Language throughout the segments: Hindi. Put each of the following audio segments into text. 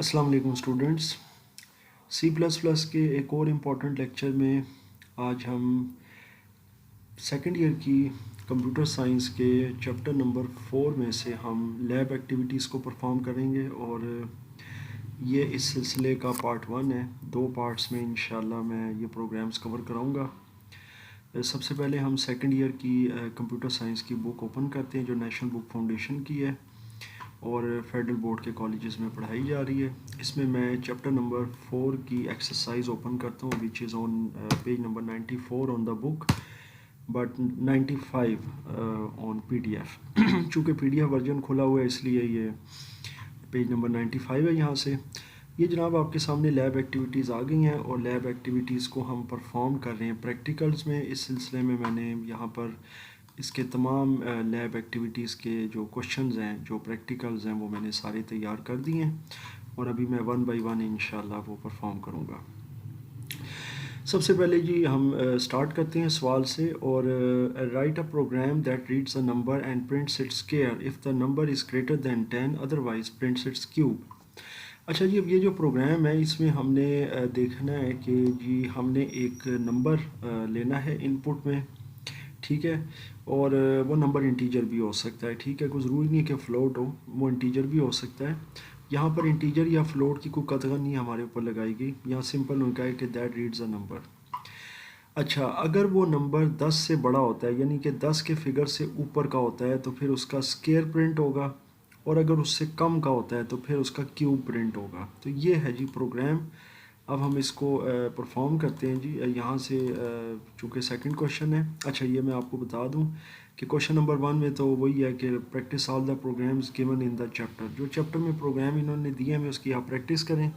अस्सलाम वालेकुम स्टूडेंट्स। सी प्लस प्लस के एक और इम्पॉर्टेंट लेक्चर में आज हम सेकंड ईयर की कंप्यूटर साइंस के चैप्टर नंबर 4 में से हम लैब एक्टिविटीज़ को परफॉर्म करेंगे और ये इस सिलसिले का पार्ट 1 है। 2 पार्ट्स में इंशाल्लाह मैं ये प्रोग्राम्स कवर कराऊंगा। सबसे पहले हम सेकंड ईयर की कंप्यूटर साइंस की बुक ओपन करते हैं जो नेशनल बुक फाउंडेशन की है और फेडरल बोर्ड के कॉलेजेस में पढ़ाई जा रही है। इसमें मैं चैप्टर नंबर 4 की एक्सरसाइज ओपन करता हूँ which is on page number 94 on the book but 95 on PDF। चूँकि PDF वर्जन खुला हुआ है इसलिए ये पेज नंबर 95 है। यहाँ से ये जनाब आपके सामने लैब एक्टिविटीज़ आ गई हैं और लैब एक्टिविटीज़ को हम परफॉर्म कर रहे हैं प्रैक्टिकल्स में। इस सिलसिले में मैंने यहाँ पर इसके तमाम लैब एक्टिविटीज़ के जो क्वेश्चंस हैं, जो प्रैक्टिकल्स हैं, वो मैंने सारे तैयार कर दिए हैं और अभी मैं 1 बाय 1 इंशाल्लाह वो परफॉर्म करूँगा। सबसे पहले जी हम स्टार्ट करते हैं सवाल से। और write a program that reads a number and prints its square if the number is greater than 10 otherwise prints its cube. अच्छा जी, अब ये जो प्रोग्राम है इसमें हमने देखना है कि जी हमने एक नंबर लेना है इनपुट में, ठीक है, और वो नंबर इंटीजर भी हो सकता है, ठीक है, कोई ज़रूरी नहीं है कि फ़्लोट हो, वो इंटीजर भी हो सकता है। यहाँ पर इंटीजर या फ़्लोट की कोई कतगन नहीं हमारे ऊपर लगाई गई, यहाँ सिंपल उनका है कि दैट रीड्स अ नंबर। अच्छा, अगर वो नंबर 10 से बड़ा होता है यानी कि 10 के फिगर से ऊपर का होता है तो फिर उसका स्क्वायर प्रिंट होगा, और अगर उससे कम का होता है तो फिर उसका क्यूब प्रिंट होगा। तो ये है जी प्रोग्राम। अब हम इसको परफॉर्म करते हैं जी। यहाँ से चूँकि सेकंड क्वेश्चन है। अच्छा, ये मैं आपको बता दूं कि क्वेश्चन नंबर 1 में तो वही है कि practice all the programs given in the chapter. जो चैप्टर में प्रोग्राम इन्होंने दिए हैं उसकी आप प्रैक्टिस करें।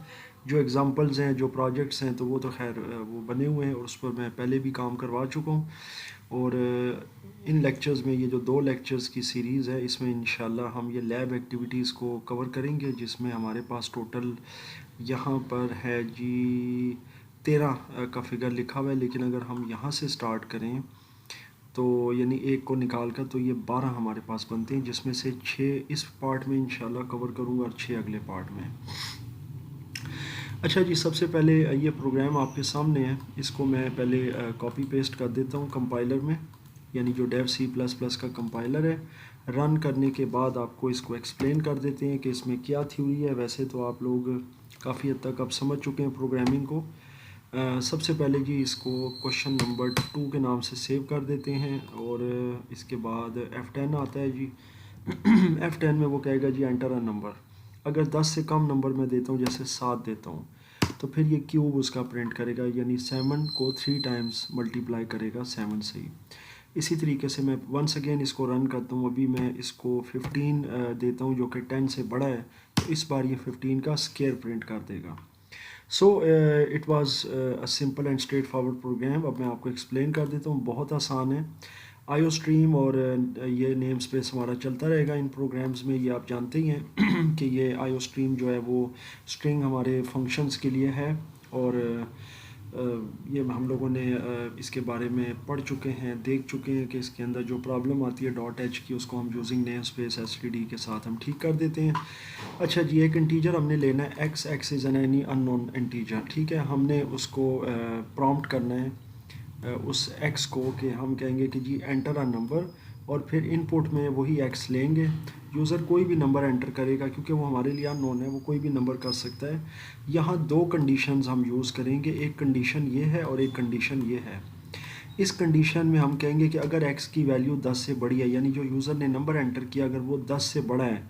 जो एग्जांपल्स हैं, जो प्रोजेक्ट्स हैं, तो वो तो खैर वो बने हुए हैं और उस पर मैं पहले भी काम करवा चुका हूँ। और इन लेक्चर्स में, ये जो 2 लेक्चर्स की सीरीज़ है, इसमें इंशाल्लाह हम ये लैब एक्टिविटीज़ को कवर करेंगे जिसमें हमारे पास टोटल यहाँ पर है जी 13 का फिगर लिखा हुआ है। लेकिन अगर हम यहाँ से स्टार्ट करें तो यानी एक को निकाल कर तो ये 12 हमारे पास बनते हैं, जिसमें से 6 इस पार्ट में इंशाल्लाह कवर करूँगा और 6 अगले पार्ट में। अच्छा जी, सबसे पहले ये प्रोग्राम आपके सामने है, इसको मैं पहले कॉपी पेस्ट कर देता हूँ कंपाइलर में, यानी जो डेव सी प्लस प्लस का कंपाइलर है। रन करने के बाद आपको इसको एक्सप्लेन कर देते हैं कि इसमें क्या थ्योरी है। वैसे तो आप लोग काफ़ी हद तक अब समझ चुके हैं प्रोग्रामिंग को। सबसे पहले जी इसको क्वेश्चन नंबर 2 के नाम से सेव कर देते हैं और इसके बाद F10 आता है जी। F10 में वो कहेगा जी एंटर अ नंबर। अगर 10 से कम नंबर मैं देता हूँ, जैसे 7 देता हूँ, तो फिर ये क्यूब उसका प्रिंट करेगा, यानी 7 को 3 टाइम्स मल्टीप्लाई करेगा 7 से ही। इसी तरीके से मैं वंस अगेन इसको रन करता हूँ। अभी मैं इसको 15 देता हूँ जो कि 10 से बड़ा है, तो इस बार ये 15 का स्क्वायर प्रिंट कर देगा। So it was a simple and straightforward program. अब मैं आपको एक्सप्लेन कर देता हूँ, बहुत आसान है। आईओ स्ट्रीम और ये नेम स्पेस हमारा चलता रहेगा इन प्रोग्राम्स में, ये आप जानते ही हैं कि ये आईओ स्ट्रीम जो है वो स्ट्रिंग हमारे फंक्शंस के लिए है। और ये हम लोगों ने इसके बारे में पढ़ चुके हैं, देख चुके हैं कि इसके अंदर जो प्रॉब्लम आती है .h की, उसको हम यूजिंग नेम स्पेस std के साथ हम ठीक कर देते हैं। अच्छा जी, एक इंटीजर हमने लेना है x। x is an any unknown integer, ठीक है। हमने उसको प्रॉम्प्ट करना है उस x को कि हम कहेंगे कि जी एंटर अ नंबर, और फिर इनपुट में वही x लेंगे। यूज़र कोई भी नंबर एंटर करेगा क्योंकि वो हमारे लिए अननोन है, वो कोई भी नंबर कर सकता है। यहाँ 2 कंडीशंस हम यूज़ करेंगे, एक कंडीशन ये है और एक कंडीशन ये है। इस कंडीशन में हम कहेंगे कि अगर x की वैल्यू 10 से बड़ी है, यानी जो यूज़र ने नंबर एंटर किया अगर वो 10 से बड़ा है,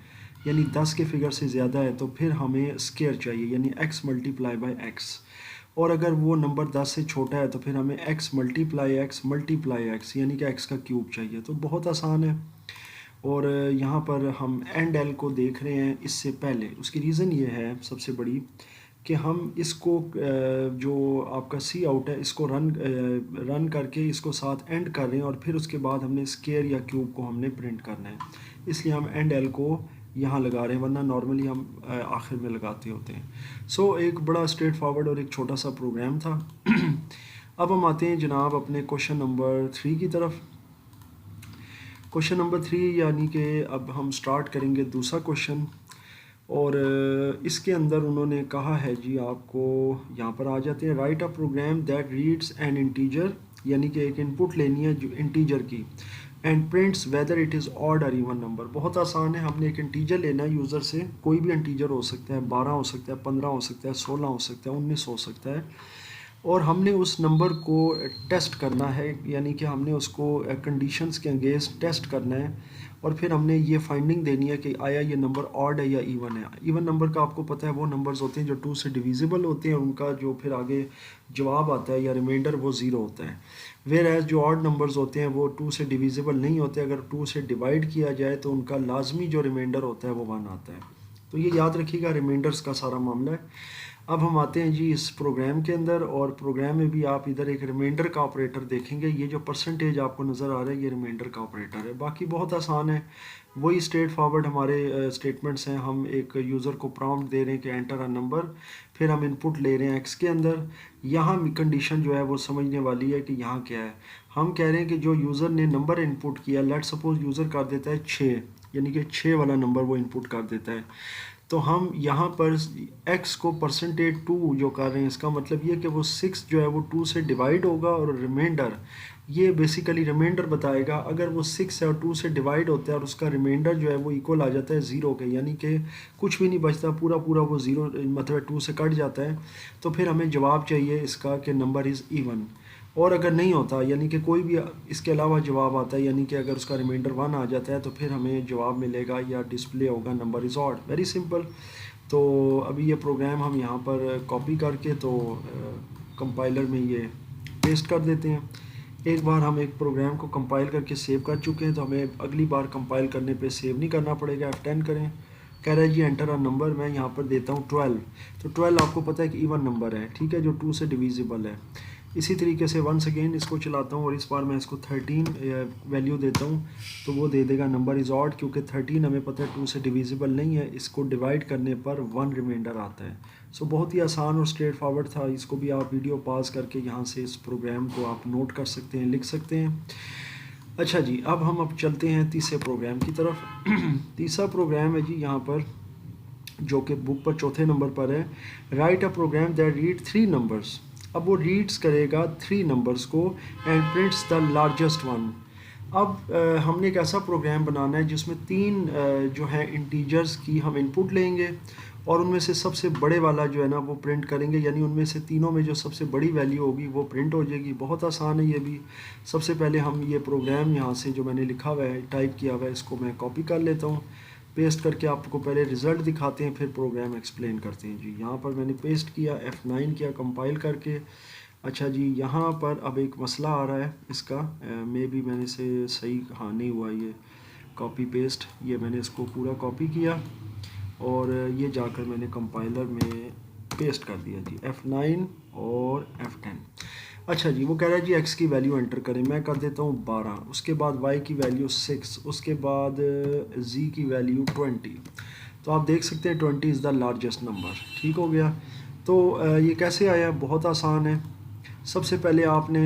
यानी 10 के फिगर से ज़्यादा है, तो फिर हमें स्क्वायर चाहिए, यानी x मल्टीप्लाई बाई एक्स। और अगर वो नंबर 10 से छोटा है तो फिर हमें x मल्टीप्लाई x यानी कि x का क्यूब चाहिए। तो बहुत आसान है। और यहाँ पर हम एंड एल को देख रहे हैं इससे पहले, उसकी रीज़न ये है सबसे बड़ी कि हम इसको जो आपका सी आउट है इसको रन करके इसको साथ एंड कर रहे हैं और फिर उसके बाद हमने स्क्वायर या क्यूब को हमने प्रिंट करना है, इसलिए हम एंड एल को यहाँ लगा रहे हैं, वरना नॉर्मली हम आखिर में लगाते होते हैं। सो एक बड़ा स्ट्रेट फॉरवर्ड और एक छोटा सा प्रोग्राम था। अब हम आते हैं जनाब अपने क्वेश्चन नंबर 3 की तरफ। क्वेश्चन नंबर 3 यानी कि अब हम स्टार्ट करेंगे दूसरा क्वेश्चन। और इसके अंदर उन्होंने कहा है जी, आपको यहाँ पर आ जाते हैं, write a program that reads an integer, यानी कि एक इनपुट लेनी है जो इंटीजर की, and prints whether it is odd or even number. बहुत आसान है, हमने एक इंटीजर लेना है यूज़र से, कोई भी इंटीजर हो सकता है, 12 हो सकता है, 15 हो सकता है, 16 हो सकता है, 19 हो सकता है, और हमने उस नंबर को टेस्ट करना है, यानी कि हमने उसको कंडीशंस के अगेंस्ट टेस्ट करना है, और फिर हमने ये फाइंडिंग देनी है कि आया ये नंबर ऑड है या इवन है। इवन नंबर का आपको पता है वो नंबर्स होते हैं जो 2 से डिविजिबल होते हैं, उनका जो फिर आगे जवाब आता है या रिमाइंडर वो 0 होता है। वेर एज जो ऑड नंबर्स होते हैं वो 2 से डिविजिबल नहीं होते, अगर 2 से डिवाइड किया जाए तो उनका लाजमी जो रिमाइंडर होता है वो 1 आता है। तो ये याद रखिएगा, रिमाइंडर्स का सारा मामला है। अब हम आते हैं जी इस प्रोग्राम के अंदर, और प्रोग्राम में भी आप इधर एक रिमाइंडर का ऑपरेटर देखेंगे। ये जो परसेंटेज आपको नज़र आ रहा है ये रिमाइंडर का ऑपरेटर है। बाकी बहुत आसान है, वही स्ट्रेट फॉरवर्ड हमारे स्टेटमेंट्स हैं। हम एक यूज़र को प्रॉम्प्ट दे रहे हैं कि एंटर अ नंबर, फिर हम इनपुट ले रहे हैं एक्स के अंदर। यहाँ कंडीशन जो है वो समझने वाली है कि यहाँ क्या है। हम कह रहे हैं कि जो यूज़र ने नंबर इनपुट किया, लेट सपोज यूज़र कर देता है 6, यानी कि 6 वाला नंबर वो इनपुट कर देता है, तो हम यहाँ पर x को परसेंटेज 2 जो कर रहे हैं, इसका मतलब ये कि वो 6 जो है वो 2 से डिवाइड होगा, और रिमाइंडर ये बेसिकली रिमाइंडर बताएगा। अगर वो 6 है और 2 से डिवाइड होता है और उसका रिमाइंडर जो है वो इक्वल आ जाता है 0 के, यानी कि कुछ भी नहीं बचता, पूरा पूरा वो 0 मतलब 2 से कट जाता है, तो फिर हमें जवाब चाहिए इसका कि नंबर इज़ इवन। और अगर नहीं होता, यानी कि कोई भी इसके अलावा जवाब आता है, यानी कि अगर उसका रिमाइंडर 1 आ जाता है, तो फिर हमें जवाब मिलेगा या डिस्प्ले होगा number is odd. Very simple. तो अभी ये प्रोग्राम हम यहाँ पर कॉपी करके तो कंपाइलर में ये पेस्ट कर देते हैं। एक बार हम एक प्रोग्राम को कंपाइल करके सेव कर चुके हैं, तो हमें अगली बार कंपाइल करने पे सेव नहीं करना पड़ेगा। F10 करें, कह रहा है जी एंटर अ नंबर, मैं यहाँ पर देता हूँ 12। तो 12 आपको पता है कि इवन नंबर है, ठीक है, जो 2 से डिविजिबल है। इसी तरीके से वंस अगेन इसको चलाता हूँ, और इस बार मैं इसको 13 वैल्यू देता हूँ, तो वो दे देगा नंबर इज़ ऑड, क्योंकि 13 हमें पता है 2 से डिविजिबल नहीं है, इसको डिवाइड करने पर 1 रिमाइंडर आता है। सो बहुत ही आसान और स्ट्रेट फॉरवर्ड था। इसको भी आप वीडियो पॉज करके यहाँ से इस प्रोग्राम को आप नोट कर सकते हैं, लिख सकते हैं। अच्छा जी, अब चलते हैं तीसरे प्रोग्राम की तरफ। तीसरा प्रोग्राम है जी यहाँ पर, जो कि बुक पर चौथे नंबर पर है, write a program that read 3 numbers. अब वो रीड्स करेगा 3 नंबर्स को and prints the largest one. अब हमने एक ऐसा प्रोग्राम बनाना है जिसमें 3 जो है इंटीजर्स की हम इनपुट लेंगे, और उनमें से सबसे बड़े वाला जो है ना वो प्रिंट करेंगे, यानी उनमें से तीनों में जो सबसे बड़ी वैल्यू होगी वो प्रिंट हो जाएगी। बहुत आसान है ये भी। सबसे पहले हम ये प्रोग्राम यहाँ से जो मैंने लिखा हुआ है, टाइप किया हुआ है, इसको मैं कॉपी कर लेता हूँ, पेस्ट करके आपको पहले रिज़ल्ट दिखाते हैं, फिर प्रोग्राम एक्सप्लेन करते हैं जी। यहाँ पर मैंने पेस्ट किया, F9 किया कंपाइल करके। अच्छा जी, यहाँ पर अब एक मसला आ रहा है इसका, मे बी मैंने से सही हाँ नहीं हुआ ये कॉपी पेस्ट। ये मैंने इसको पूरा कॉपी किया और ये जाकर मैंने कंपाइलर में पेस्ट कर दिया जी, F9 और F10। अच्छा जी, वो कह रहा है जी x की वैल्यू एंटर करें, मैं कर देता हूँ 12, उसके बाद y की वैल्यू 6, उसके बाद z की वैल्यू 20। तो आप देख सकते हैं 20 इज़ द लार्जेस्ट नंबर। ठीक हो गया। तो ये कैसे आया, बहुत आसान है। सबसे पहले आपने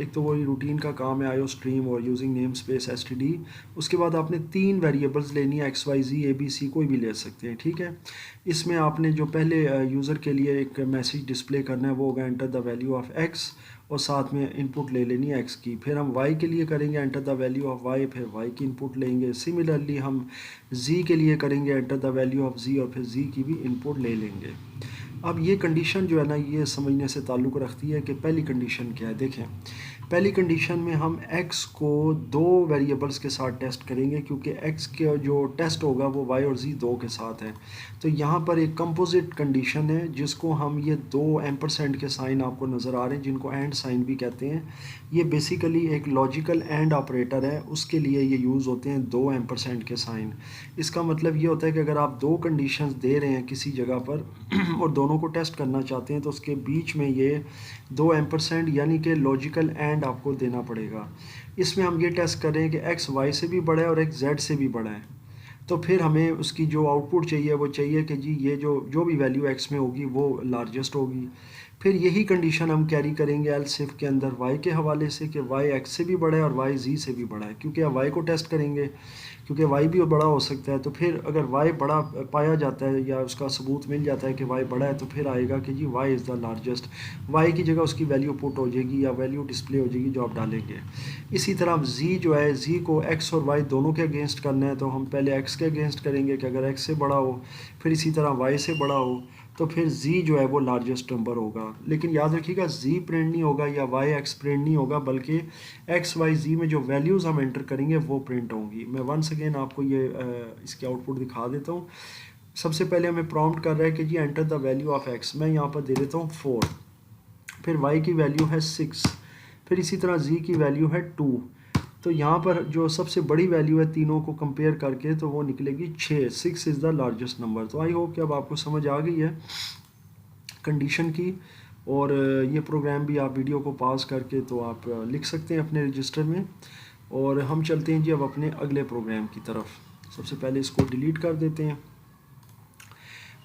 एक तो वही रूटीन का काम है, आईओ स्ट्रीम और यूजिंग नेम स्पेस std। उसके बाद आपने 3 वेरिएबल्स लेनी है, x y z a b c, कोई भी ले सकते हैं, ठीक है। इसमें आपने जो पहले यूज़र के लिए एक मैसेज डिस्प्ले करना है वो होगा enter the value of x, और साथ में इनपुट ले लेनी है x की। फिर हम y के लिए करेंगे enter the value of y, फिर y की इनपुट लेंगे। सिमिलरली हम z के लिए करेंगे enter the value of z, और फिर z की भी इनपुट ले लेंगे। अब ये कंडीशन जो है ना, ये समझने से ताल्लुक़ रखती है कि पहली कंडीशन क्या है। देखें, पहली कंडीशन में हम x को 2 वेरिएबल्स के साथ टेस्ट करेंगे, क्योंकि x का जो टेस्ट होगा वो y और z 2 के साथ है। तो यहाँ पर एक कंपोजिट कंडीशन है जिसको हम ये 2 एम्परसेंड के साइन आपको नज़र आ रहे हैं, जिनको एंड साइन भी कहते हैं। ये बेसिकली एक लॉजिकल एंड ऑपरेटर है, उसके लिए ये यूज़ होते हैं 2 एम्परसेंड के साइन। इसका मतलब ये होता है कि अगर आप 2 कंडीशंस दे रहे हैं किसी जगह पर और दोनों को टेस्ट करना चाहते हैं, तो उसके बीच में ये 2 एम्परसेंड यानी कि लॉजिकल एंड आपको देना पड़ेगा। इसमें हम ये टेस्ट कर रहे हैं कि x y से भी बड़ा है और x z से भी बड़ा है। तो फिर हमें उसकी जो आउटपुट चाहिए वो चाहिए कि जी ये जो भी वैल्यू x में होगी वो लार्जेस्ट होगी। फिर यही कंडीशन हम कैरी करेंगे एल्स इफ के अंदर y के हवाले से कि y x से भी बड़ा है और y z से भी बड़ा है, क्योंकि अब y को टेस्ट करेंगे क्योंकि y भी बड़ा हो सकता है। तो फिर अगर y बड़ा पाया जाता है या उसका सबूत मिल जाता है कि y बड़ा है, तो फिर आएगा कि जी y is the largest, y की जगह उसकी वैल्यू पुट हो जाएगी या वैल्यू डिस्प्ले हो जाएगी जो आप डालेंगे। इसी तरह z जो है, z को x और y दोनों के अगेंस्ट करना है, तो हम पहले x के अगेंस्ट करेंगे कि अगर x से बड़ा हो, फिर इसी तरह y से बड़ा हो, तो फिर z जो है वो लार्जेस्ट नंबर होगा। लेकिन याद रखिएगा z प्रिंट नहीं होगा या y x प्रिंट नहीं होगा, बल्कि x y z में जो वैल्यूज़ हम एंटर करेंगे वो प्रिंट होंगी। मैं वंस अगेन आपको ये इसकी आउटपुट दिखा देता हूँ। सबसे पहले हमें प्रॉम्प्ट कर रहा है कि जी enter the value of x, मैं यहाँ पर दे देता हूँ 4, फिर y की वैल्यू है 6, फिर इसी तरह z की वैल्यू है 2। तो यहाँ पर जो सबसे बड़ी वैल्यू है तीनों को कंपेयर करके तो वो निकलेगी 6, 6 इज़ द लार्जेस्ट नंबर। तो आई होप कि अब आपको समझ आ गई है कंडीशन की। और ये प्रोग्राम भी आप वीडियो को पॉज करके तो आप लिख सकते हैं अपने रजिस्टर में। और हम चलते हैं जी अब अपने अगले प्रोग्राम की तरफ। सबसे पहले इसको डिलीट कर देते हैं।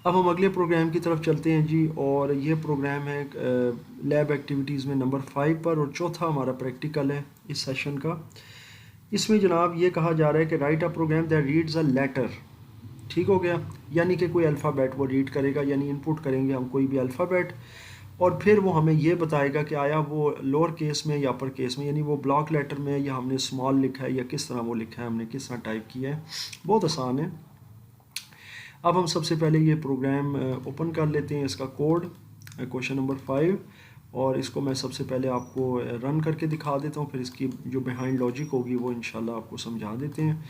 अब हम अगले प्रोग्राम की तरफ चलते हैं जी, और ये प्रोग्राम है लैब एक्टिविटीज़ में नंबर 5 पर, और चौथा हमारा प्रैक्टिकल है इस सेशन का। इसमें जनाब ये कहा जा रहा है कि write a program that reads a letter. ठीक हो गया, यानी कि कोई अल्फ़ाबेट वो रीड करेगा, यानी इनपुट करेंगे हम कोई भी अल्फ़ाबेट, और फिर वो हमें ये बताएगा कि आया वो लोअर केस में या अपर केस में, यानी वो ब्लॉक लेटर में या हमने स्मॉल लिखा है या किस तरह वो लिखा है, हमने किस तरह टाइप किया है। बहुत आसान है। अब हम सबसे पहले ये प्रोग्राम ओपन कर लेते हैं, इसका कोड क्वेश्चन नंबर 5, और इसको मैं सबसे पहले आपको रन करके दिखा देता हूँ, फिर इसकी जो बिहाइंड लॉजिक होगी वो इंशाल्लाह आपको समझा देते हैं।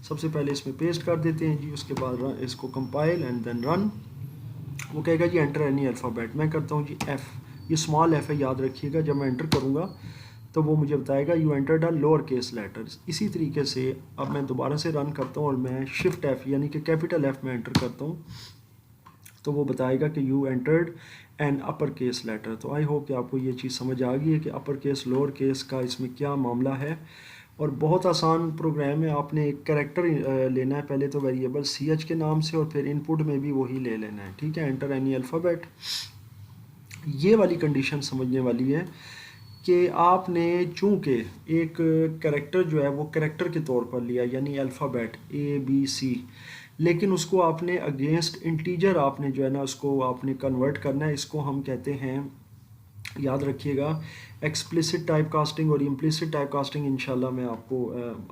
सबसे पहले इसमें पेस्ट कर देते हैं जी, उसके बाद इसको कंपाइल एंड देन रन। वो कहेगा जी एंटर एनी अल्फ़ाबेट, मैं करता हूँ जी एफ़, ये स्मॉल एफ़ है याद रखिएगा। जब मैं एंटर करूँगा तो वो मुझे बताएगा you entered a lower case letters. इसी तरीके से अब मैं दोबारा से रन करता हूँ और मैं शिफ्ट एफ़ यानी कि कैपिटल एफ़ में एंटर करता हूँ, तो वो बताएगा कि you entered an upper case letter. तो आई होप कि आपको ये चीज़ समझ आ गई है कि अपर केस लोअर केस का इसमें क्या मामला है। और बहुत आसान प्रोग्राम है। आपने एक कैरेक्टर लेना है, पहले तो वेरिएबल ch के नाम से, और फिर इनपुट में भी वही ले लेना है। ठीक है, एंटर एनी अल्फ़ाबेट। ये वाली कंडीशन समझने वाली है कि आपने चूँकि एक कैरेक्टर जो है वो कैरेक्टर के तौर पर लिया, यानी अल्फ़ाबेट ABC, लेकिन उसको आपने अगेंस्ट इंटीजर आपने जो है ना उसको आपने कन्वर्ट करना है। इसको हम कहते हैं, याद रखिएगा, एक्सप्लिसिट टाइप कास्टिंग और इम्प्लिसिट टाइप कास्टिंग। इंशाल्लाह मैं आपको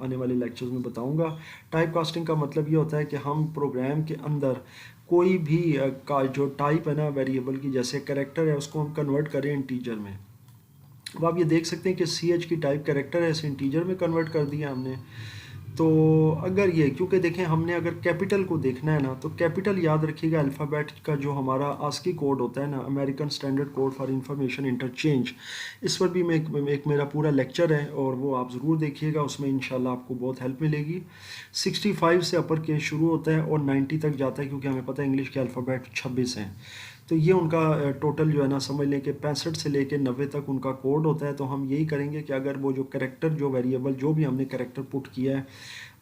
आने वाले लेक्चर्स में बताऊंगा। टाइप कास्टिंग का मतलब ये होता है कि हम प्रोग्राम के अंदर कोई भी का जो टाइप है ना वेरिएबल की, जैसे कैरेक्टर है, उसको हम कन्वर्ट करें इंटीजर में। अब आप ये देख सकते हैं कि CH की टाइप कैरेक्टर है, इसे इंटीजर में कन्वर्ट कर दिया हमने। तो अगर ये, क्योंकि देखें हमने अगर कैपिटल को देखना है ना, तो कैपिटल याद रखिएगा अल्फ़ाबेट का जो हमारा ASCII कोड होता है ना, American standard code for information interchange, इस पर भी मैं एक मेरा पूरा लेक्चर है और वो आप ज़रूर देखिएगा, उसमें इंशाल्लाह आपको बहुत हेल्प मिलेगी। 65 से अपर केस शुरू होता है और 90 तक जाता है, क्योंकि हमें पता है इंग्लिश के अल्फ़ाबेट 26 हैं। तो ये उनका टोटल जो है ना, समझ लें कि 65 से लेकर 90 तक उनका कोड होता है। तो हम यही करेंगे कि अगर वो जो कैरेक्टर, जो वेरिएबल, जो भी हमने कैरेक्टर पुट किया है,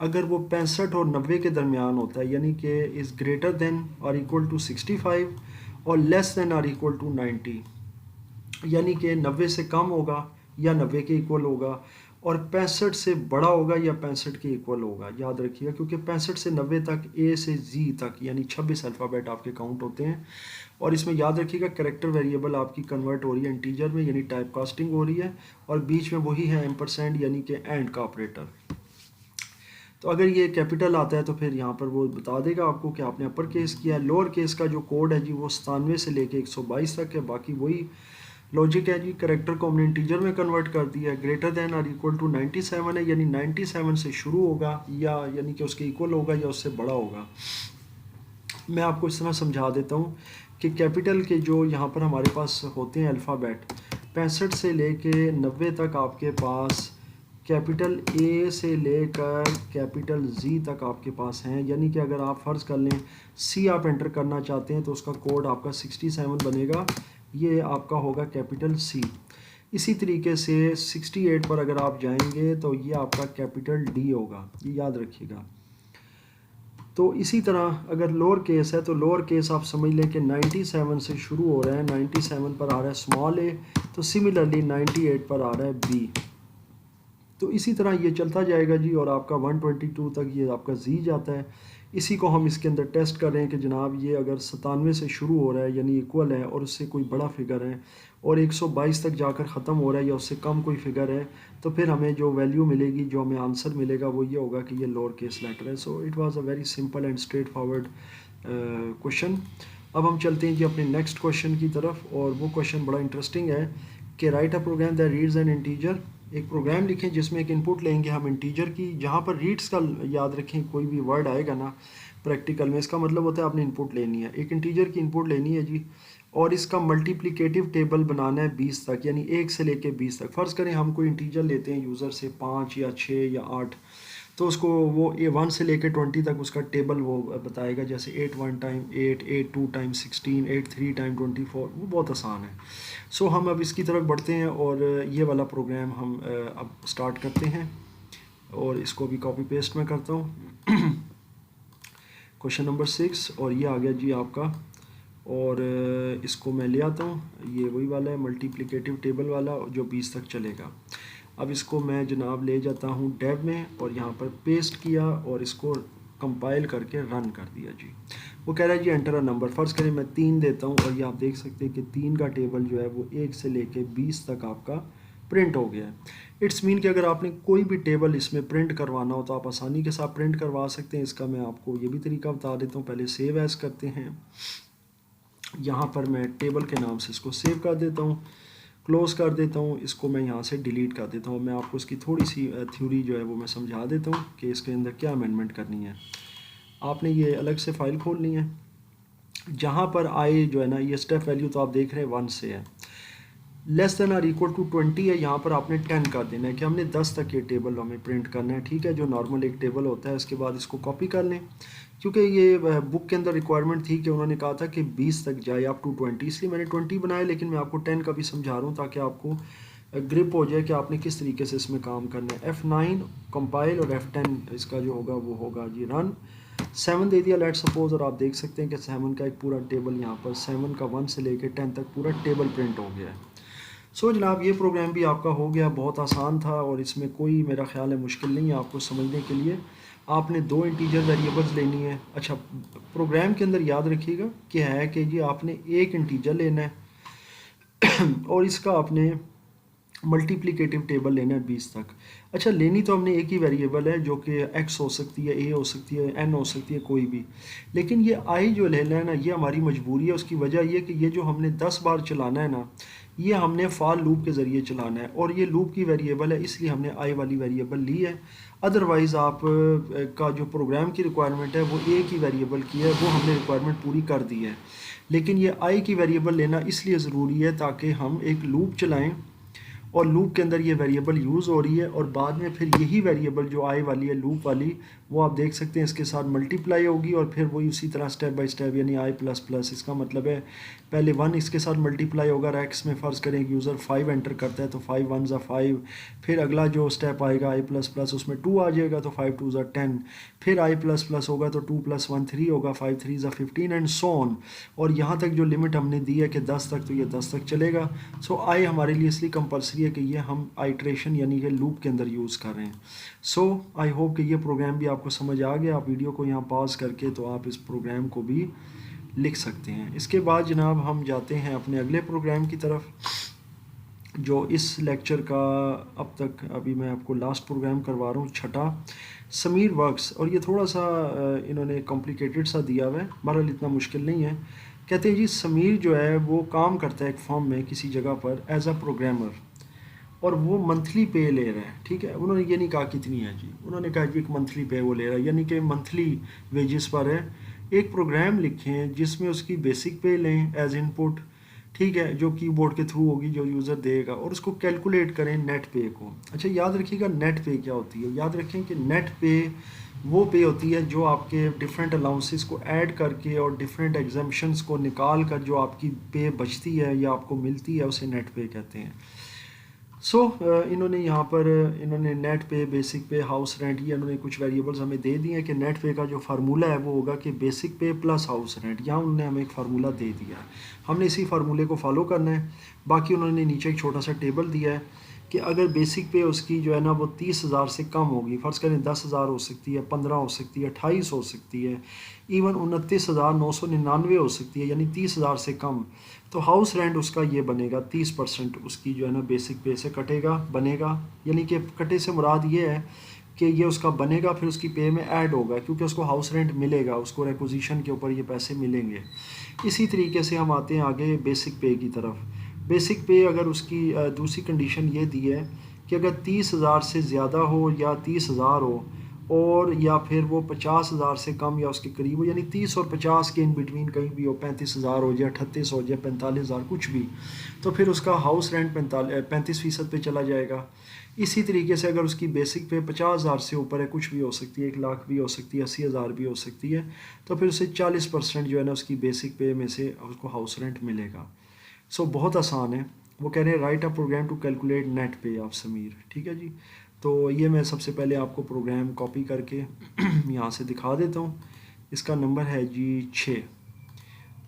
अगर वो 65 और 90 के दरमियान होता है, यानी कि इज़ ग्रेटर देन और इक्वल टू 65 और लेस देन और इक्वल टू 90, यानी कि 90 से कम होगा या 90 के इक्वल होगा, और 65 से बड़ा होगा या 65 के इक्वल होगा। याद रखिएगा, क्योंकि 65 से 90 तक A से Z तक यानी 26 अल्फ़ाबेट आपके काउंट होते हैं। और इसमें याद रखिएगा कैरेक्टर वेरिएबल आपकी कन्वर्ट हो रही है इंटीजर में, यानी टाइप कास्टिंग हो रही है, और बीच में वही है एम्परसेंड यानी कि एंड का ऑपरेटर। तो अगर ये कैपिटल आता है तो फिर यहाँ पर वो बता देगा आपको कि आपने अपर केस किया है। लोअर केस का जो कोड है जी वो 97 से लेके 122 तक है, बाकी वही लॉजिक है जी। कैरेक्टर को हमने इंटीजर में कन्वर्ट कर दिया है। ग्रेटर देन और इक्वल टू 97 है, यानी 97 से शुरू होगा या यानी कि उसके इक्वल होगा या उससे बड़ा होगा। मैं आपको इस तरह समझा देता हूँ कि कैपिटल के जो यहाँ पर हमारे पास होते हैं अल्फ़ाबेट, 65 से लेके 90 तक आपके पास कैपिटल A से लेकर कैपिटल Z तक आपके पास हैं। यानी कि अगर आप फ़र्ज़ कर लें C आप एंटर करना चाहते हैं तो उसका कोड आपका 67 बनेगा, ये आपका होगा कैपिटल C। इसी तरीके से 68 पर अगर आप जाएंगे तो ये आपका कैपिटल D होगा, ये याद रखिएगा। तो इसी तरह अगर लोअर केस है तो लोअर केस आप समझ लें कि 97 से शुरू हो रहा है, 97 पर आ रहा है स्मॉल ए, तो सिमिलरली 98 पर आ रहा है बी। तो इसी तरह ये चलता जाएगा जी, और आपका 122 तक ये आपका जी जाता है। इसी को हम इसके अंदर टेस्ट कर रहे हैं कि जनाब ये अगर 97 से शुरू हो रहा है यानी इक्वल है और उससे कोई बड़ा फिगर है और 122 तक जाकर ख़त्म हो रहा है या उससे कम कोई फिगर है, तो फिर हमें जो वैल्यू मिलेगी, जो हमें आंसर मिलेगा वो ये होगा कि ये लोअर केस लेटर है। सो it was a very simple and straight forward question. अब हम चलते हैं जी अपने नेक्स्ट क्वेश्चन की तरफ, और वो क्वेश्चन बड़ा इंटरेस्टिंग है कि write a program that reads an integer. एक प्रोग्राम लिखें जिसमें एक इनपुट लेंगे हम इंटीजर की, जहाँ पर रीड्स का याद रखें कोई भी वर्ड आएगा ना प्रैक्टिकल में, इसका मतलब होता है आपने इनपुट लेनी है, एक इंटीजर की इनपुट लेनी है जी, और इसका मल्टीप्लिकेटिव टेबल बनाना है 20 तक, यानी 1 से लेके 20 तक। फ़र्ज़ करें हम कोई इंटीजर लेते हैं यूज़र से 5 या 6 या 8, तो उसको वो 1 से लेके 20 तक उसका टेबल वो बताएगा, जैसे 8 1 टाइम 8, 8 2 टाइम 16, 8 3 टाइम 24। वो बहुत आसान है। सो हम अब इसकी तरफ बढ़ते हैं और ये वाला प्रोग्राम हम अब स्टार्ट करते हैं, और इसको भी कॉपी पेस्ट में करता हूँ। क्वेश्चन नंबर 6, और ये आ गया जी आपका, और इसको मैं ले आता हूँ, ये वही वाला है मल्टीप्लिकेटिव टेबल वाला जो 20 तक चलेगा। अब इसको मैं जनाब ले जाता हूँ डेव में, और यहाँ पर पेस्ट किया और इसको कंपाइल करके रन कर दिया जी। वो कह रहा है जी एंटर अ नंबर। फ़र्ज़ करें मैं 3 देता हूँ, और ये आप देख सकते हैं कि 3 का टेबल जो है वो 1 से लेके 20 तक आपका प्रिंट हो गया है। इट्स मीन कि अगर आपने कोई भी टेबल इसमें प्रिंट करवाना हो तो आप आसानी के साथ प्रिंट करवा सकते हैं। इसका मैं आपको ये भी तरीका बता देता हूँ। पहले सेव एज़ करते हैं, यहाँ पर मैं टेबल के नाम से इसको सेव कर देता हूँ, क्लोज़ कर देता हूँ, इसको मैं यहाँ से डिलीट कर देता हूँ। मैं आपको इसकी थोड़ी सी थ्योरी जो है वो मैं समझा देता हूँ कि इसके अंदर क्या अमेंडमेंट करनी है। आपने ये अलग से फ़ाइल खोलनी है, जहाँ पर आई जो है ना, ये स्टेप वैल्यू तो आप देख रहे हैं 1 से है, less than or equal to 20 है, यहाँ पर आपने 10 कर देना है कि हमने 10 तक ये टेबल हमें प्रिंट करना है। ठीक है, जो नॉर्मल एक टेबल होता है। उसके बाद इसको कॉपी कर लें, क्योंकि ये बुक के अंदर रिक्वायरमेंट थी कि उन्होंने कहा था कि 20 तक जाए अप टू 20, इसलिए मैंने 20 बनाया, लेकिन मैं आपको 10 का भी समझा रहा हूँ ताकि आपको ग्रिप हो जाए कि आपने किस तरीके से इसमें काम करना है। F9 कंपाइल और F10 इसका जो होगा वो होगा जी रन। 7 दे दिया लेट सपोज, और आप देख सकते हैं कि 7 का एक पूरा टेबल यहाँ पर 7 का 1 से लेकर 10 तक पूरा टेबल प्रिंट हो गया है। सो जनाब ये प्रोग्राम भी आपका हो गया, बहुत आसान था, और इसमें कोई मेरा ख्याल है मुश्किल नहीं है आपको समझने के लिए। आपने 2 इंटीजर वेरिएबल्स लेनी है। अच्छा, प्रोग्राम के अंदर याद रखिएगा कि है कि जी आपने एक इंटीजर लेना है और इसका आपने मल्टीप्लिकेटिव टेबल लेना है 20 तक। अच्छा, लेनी तो हमने एक ही वेरिएबल है जो कि x हो सकती है, a हो सकती है, n हो सकती है, कोई भी, लेकिन ये i जो लेना है ना, ये हमारी मजबूरी है। उसकी वजह ये कि ये जो हमने 10 बार चलाना है ना, ये हमने फॉर लूप के ज़रिए चलाना है, और ये लूप की वेरिएबल है, इसलिए हमने i वाली वेरिएबल ली है। अदरवाइज़ आप का जो प्रोग्राम की रिक्वायरमेंट है वो एक ही वेरिएबल की है, वो हमने रिक्वायरमेंट पूरी कर दी है। लेकिन ये i की वेरिएबल लेना इसलिए ज़रूरी है ताकि हम एक लूप चलाएँ, और लूप के अंदर ये वेरिएबल यूज़ हो रही है, और बाद में फिर यही वेरिएबल जो आई वाली है लूप वाली, वो आप देख सकते हैं इसके साथ मल्टीप्लाई होगी, और फिर वही उसी तरह स्टेप बाय स्टेप, यानी आई प्लस प्लस, इसका मतलब है पहले 1 इसके साथ मल्टीप्लाई होगा। रैक्स में फ़र्ज़ करें यूज़र 5 एंटर करता है तो 5 1 ज़ा 5, फिर अगला जो स्टेप आएगा आई प्लस प्लस, उसमें 2 आ जाएगा तो 5 2 ज़ा 10, फिर आई प्लस प्लस होगा तो 2 + 1 3 होगा, 5 3 ज़ा 15 एंड सो ऑन। और यहाँ तक जो लिमिट हमने दी है कि 10 तक, तो ये 10 तक चलेगा। सो आई हमारे लिए इसलिए कंपलसरी है कि ये हम आइट्रेशन यानी कि लूप के अंदर यूज़ कर रहे हैं। सो आई होप कि ये प्रोग्राम भी आपको समझ आ गया। आप वीडियो को यहाँ पॉज करके तो आप इस प्रोग्राम को भी लिख सकते हैं। इसके बाद जनाब हम जाते हैं अपने अगले प्रोग्राम की तरफ, जो इस लेक्चर का अब तक अभी मैं आपको लास्ट प्रोग्राम करवा रहा हूँ, छठा, समीर वर्क्स। और ये थोड़ा सा इन्होंने कॉम्प्लिकेटेड सा दिया हुआ है, बहरहाल इतना मुश्किल नहीं है। कहते हैं जी समीर जो है वो काम करता है एक फॉर्म में किसी जगह पर एज अ प्रोग्रामर, और वो मंथली पे ले रहा है। ठीक है, उन्होंने ये नहीं कहा कितनी है जी, उन्होंने कहा जी एक मंथली पे वो ले रहा है, यानी कि मंथली वेजेस पर है। एक प्रोग्राम लिखें जिसमें उसकी बेसिक पे लें एज इनपुट, ठीक है, जो कीबोर्ड के थ्रू होगी, जो यूज़र देगा, और उसको कैलकुलेट करें नेट पे को। अच्छा, याद रखिएगा नेट पे क्या होती है। याद रखें कि नेट पे वो पे होती है जो आपके डिफरेंट अलाउंसेस को ऐड करके और डिफरेंट एग्जाम्पशंस को निकाल कर जो आपकी पे बचती है या आपको मिलती है, उसे नेट पे कहते हैं। इन्होंने यहाँ पर इन्होंने नेट पे, बेसिक पे, हाउस रेंट, ये इन्होंने कुछ वेरिएबल्स हमें दे दिए हैं कि नेट पे का जो फार्मूला है वो होगा कि बेसिक पे प्लस हाउस रेंट। यहाँ उन्होंने हमें एक फार्मूला दे दिया है, हमने इसी फार्मूले को फॉलो करना है। बाकी उन्होंने नीचे एक छोटा सा टेबल दिया है कि अगर बेसिक पे उसकी जो है ना वो 30,000 से कम होगी, फ़र्ज़ करें 10,000 हो सकती है, 15 हो सकती है, 28 हो सकती है, इवन 29,999 हो सकती है, यानी 30,000 से कम, तो हाउस रेंट उसका ये बनेगा 30% उसकी जो है ना बेसिक पे से कटेगा, बनेगा। यानी कि कटे से मुराद ये है कि ये उसका बनेगा, फिर उसकी पे में ऐड होगा, क्योंकि उसको हाउस रेंट मिलेगा, उसको रिक्विजिशन के ऊपर ये पैसे मिलेंगे। इसी तरीके से हम आते हैं आगे बेसिक पे की तरफ। बेसिक पे अगर उसकी दूसरी कंडीशन ये दी है कि अगर 30,000 से ज़्यादा हो या 30,000 हो, और या फिर वो 50,000 से कम या उसके करीब हो, यानी 30 और 50 के इन बिटवीन कहीं भी हो, 35,000 हो जाए, 38 हो जाए, 45,000 कुछ भी, तो फिर उसका हाउस रेंट 35% पे चला जाएगा। इसी तरीके से अगर उसकी बेसिक पे 50,000 से ऊपर है, कुछ भी हो सकती है, 1,00,000 भी हो सकती है, 80,000 भी हो सकती है, तो फिर उसे 40% जो है ना उसकी बेसिक पे में से उसको हाउस रेंट मिलेगा। बहुत आसान है। वो कह रहे हैं write a program to calculate net pay of Sameer. ठीक है जी। तो ये मैं सबसे पहले आपको प्रोग्राम कॉपी करके यहाँ से दिखा देता हूँ। इसका नंबर है जी 6।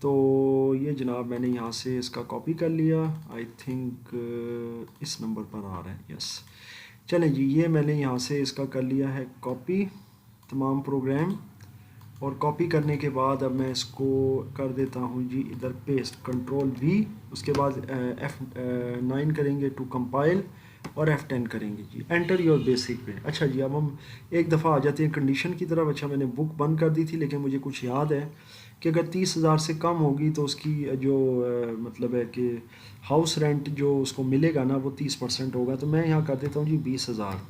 तो ये जनाब मैंने यहाँ से इसका कॉपी कर लिया। आई थिंक इस नंबर पर आ रहा है, यस। चलें जी, ये मैंने यहाँ से इसका कर लिया है कॉपी तमाम प्रोग्राम, और कॉपी करने के बाद अब मैं इसको कर देता हूँ जी इधर पेस्ट, कंट्रोल वी, उसके बाद F9 करेंगे टू कंपाइल, और F10 करेंगे जी, एंटर योर बेसिक पे। अच्छा जी, अब हम एक दफ़ा आ जाते हैं कंडीशन की तरफ। अच्छा, मैंने बुक बंद कर दी थी, लेकिन मुझे कुछ याद है कि अगर 30,000 से कम होगी तो उसकी जो मतलब है कि हाउस रेंट जो उसको मिलेगा ना वो 30% होगा। तो मैं यहाँ कर देता हूँ जी 20,000,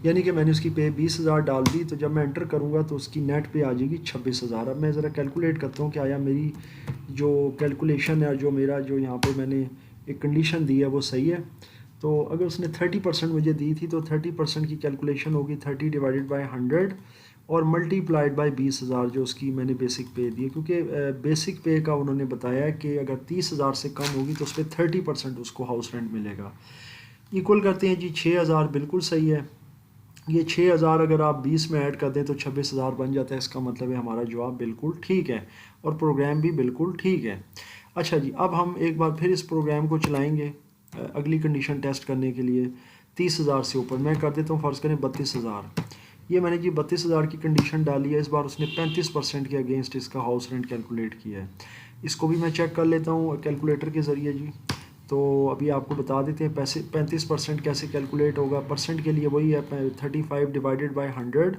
यानी कि मैंने उसकी पे 20,000 डाल दी। तो जब मैं एंटर करूँगा तो उसकी नेट पे आ जाएगी 26,000। अब मैं ज़रा कैलकुलेट करता हूँ कि आया मेरी जो कैलकुलेशन है, जो मेरा जो यहाँ पे मैंने एक कंडीशन दी है वो सही है। तो अगर उसने 30% मुझे दी थी तो 30% की कैलकुलेशन होगी 30 डिवाइडेड बाई 100 और मल्टीप्लाइड बाई 20,000 जो उसकी मैंने बेसिक पे दी है। क्योंकि बेसिक पे का उन्होंने बताया कि अगर 30,000 से कम होगी तो उस पर 30% उसको हाउस रेंट मिलेगा। इक्वल करते हैं जी 6,000, बिल्कुल सही है। ये 6,000 अगर आप 20 में ऐड कर दें तो 26,000 बन जाता है। इसका मतलब है हमारा जवाब बिल्कुल ठीक है, और प्रोग्राम भी बिल्कुल ठीक है। अच्छा जी, अब हम एक बार फिर इस प्रोग्राम को चलाएंगे अगली कंडीशन टेस्ट करने के लिए। 30,000 से ऊपर मैं कर देता हूँ, फ़र्ज़ करें 32,000। ये मैंने जी 32,000 की कंडीशन डाली है। इस बार उसने 35% के अगेंस्ट इसका हाउस रेंट कैलकुलेट किया है। इसको भी मैं चेक कर लेता हूँ कैलकुलेटर के ज़रिए जी। तो अभी आपको बता देते हैं पैसे 35% कैसे कैलकुलेट होगा। परसेंट के लिए वही है 35 डिवाइडेड बाई 100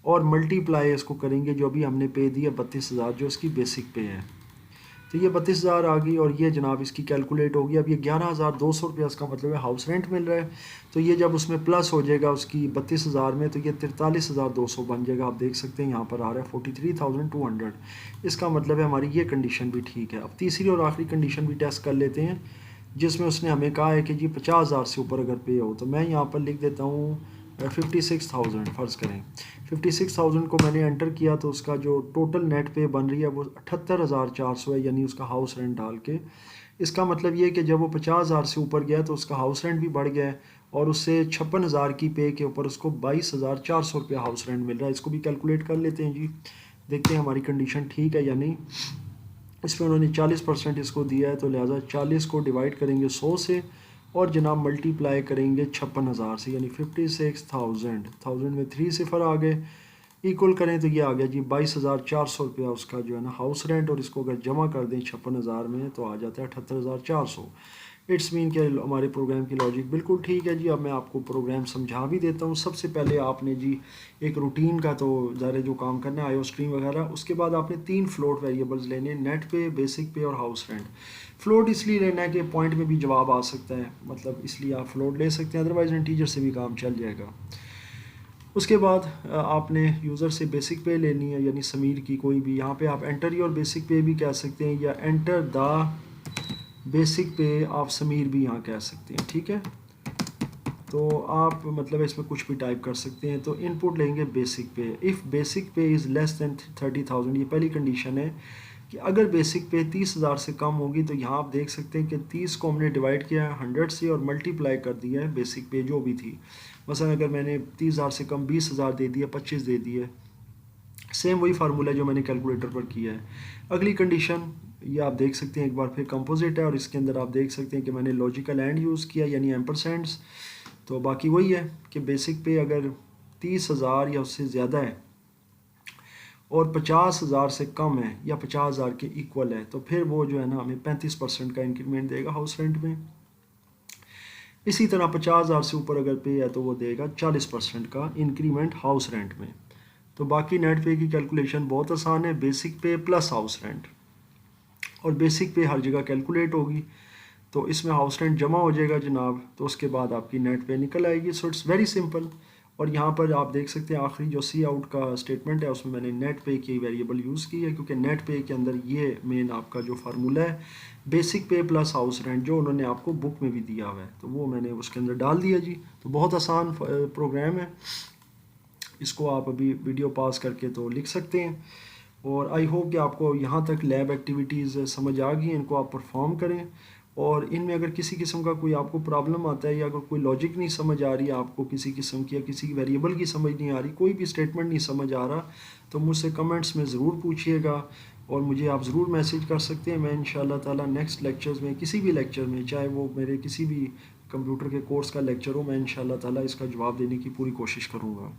और मल्टीप्लाई इसको करेंगे जो अभी हमने पे दिया 32,000 जो इसकी बेसिक पे है। तो ये 32,000 आ गई, और ये जनाब इसकी कैलकुलेट होगी। अब ये 11,200 रुपया इसका मतलब है हाउस रेंट मिल रहा है। तो ये जब उसमें प्लस हो जाएगा उसकी 32,000 में, तो ये 43,200 बन जाएगा। आप देख सकते हैं यहाँ पर आ रहा है 43,200। इसका मतलब है हमारी ये कंडीशन भी ठीक है। अब तीसरी और आखिरी कंडीशन भी टेस्ट कर लेते हैं, जिसमें उसने हमें कहा है कि जी 50,000 से ऊपर अगर पे हो। तो मैं यहाँ पर लिख देता हूँ 56,000, फ़र्ज़ करें 56,000 को मैंने एंटर किया, तो उसका जो टोटल नेट पे बन रही है वो 78,400 है, यानी उसका हाउस रेंट डाल के। इसका मतलब ये है कि जब वो 50,000 से ऊपर गया तो उसका हाउस रेंट भी बढ़ गया है, और उससे 56,000 की पे के ऊपर उसको 22,400 रुपया हाउस रेंट मिल रहा है। इसको भी कैलकुलेट कर लेते हैं जी, देखते हैं हमारी कंडीशन ठीक है या नहीं। इसमें उन्होंने 40% इसको दिया है, तो लिहाजा 40 को डिवाइड करेंगे 100 से, और जनाब मल्टीप्लाई करेंगे 56,000 से, यानी 56,000। 1000 में 3 सिफर आ गए, इक्वल करें तो ये आ गया जी 22,400 रुपया उसका जो है ना हाउस रेंट। और इसको अगर जमा कर दें 56,000 में तो आ जाता है 78,400। इट्स मीन कि हमारे प्रोग्राम की लॉजिक बिल्कुल ठीक है जी। अब मैं आपको प्रोग्राम समझा भी देता हूँ। सबसे पहले आपने जी एक रूटीन का तो ज़ाहिर जो काम करना है आईओ स्ट्रीम वगैरह, उसके बाद आपने 3 फ्लोट वेरिएबल्स लेने, नेट पे, बेसिक पे और हाउस रेंट। फ्लोट इसलिए लेना है कि पॉइंट में भी जवाब आ सकता है, मतलब इसलिए आप फ्लोट ले सकते हैं, अदरवाइज़ इंटीजर से भी काम चल जाएगा। उसके बाद आपने यूज़र से बेसिक पे लेनी है, यानी समीर की कोई भी। यहाँ पे आप एंटर योर बेसिक पे भी कह सकते हैं, या एंटर द बेसिक पे ऑफ समीर भी यहाँ कह सकते हैं। ठीक है, तो आप मतलब इसमें कुछ भी टाइप कर सकते हैं। तो इनपुट लेंगे बेसिक पे। इफ़ बेसिक पे इज़ लेस दैन 30,000, ये पहली कंडीशन है कि अगर बेसिक पे 30,000 से कम होगी तो यहाँ आप देख सकते हैं कि 30 को हमने डिवाइड किया है 100 से और मल्टीप्लाई कर दिया है बेसिक पे जो भी थी। मसलन अगर मैंने 30,000 से कम 20,000 दे दिया, 25 दे दिए, सेम वही फार्मूला जो मैंने कैलकुलेटर पर किया है। अगली कंडीशन ये आप देख सकते हैं एक बार फिर कंपोजिट है और इसके अंदर आप देख सकते हैं कि मैंने लॉजिकल एंड यूज़ किया यानी एम्परसेंड्स। तो बाकी वही है कि बेसिक पे अगर 30,000 या उससे ज़्यादा है और 50,000 से कम है या 50,000 के इक्वल है तो फिर वो जो है ना हमें 35% का इंक्रीमेंट देगा हाउस रेंट में। इसी तरह 50,000 से ऊपर अगर पे है तो वो देगा 40% का इंक्रीमेंट हाउस रेंट में। तो बाकी नेट पे की कैलकुलेशन बहुत आसान है, बेसिक पे प्लस हाउस रेंट, और बेसिक पे हर जगह कैलकुलेट होगी तो इसमें हाउस रेंट जमा हो जाएगा जनाब, तो उसके बाद आपकी नेट पे निकल आएगी। So it's very simple. और यहाँ पर आप देख सकते हैं आखिरी जो सी आउट का स्टेटमेंट है उसमें मैंने नेट पे की वेरिएबल यूज़ की है क्योंकि नेट पे के अंदर ये मेन आपका जो फार्मूला है बेसिक पे प्लस हाउस रेंट जो उन्होंने आपको बुक में भी दिया हुआ है तो वो मैंने उसके अंदर डाल दिया जी। तो बहुत आसान प्रोग्राम है, इसको आप अभी वीडियो पास करके तो लिख सकते हैं। और आई होप कि आपको यहाँ तक लैब एक्टिविटीज़ समझ आ गई, इनको आप परफॉर्म करें। और इनमें अगर किसी किस्म का कोई आपको प्रॉब्लम आता है या अगर कोई लॉजिक नहीं समझ आ रही है आपको किसी किस्म की या किसी वेरिएबल की समझ नहीं आ रही, कोई भी स्टेटमेंट नहीं समझ आ रहा, तो मुझसे कमेंट्स में ज़रूर पूछिएगा और मुझे आप ज़रूर मैसेज कर सकते हैं। मैं इंशाल्लाह ताला नेक्स्ट लेक्चर्स में किसी भी लेक्चर में, चाहे वो मेरे किसी भी कंप्यूटर के कोर्स का लेक्चर हो, मैं इंशाल्लाह ताला इसका जवाब देने की पूरी कोशिश करूँगा।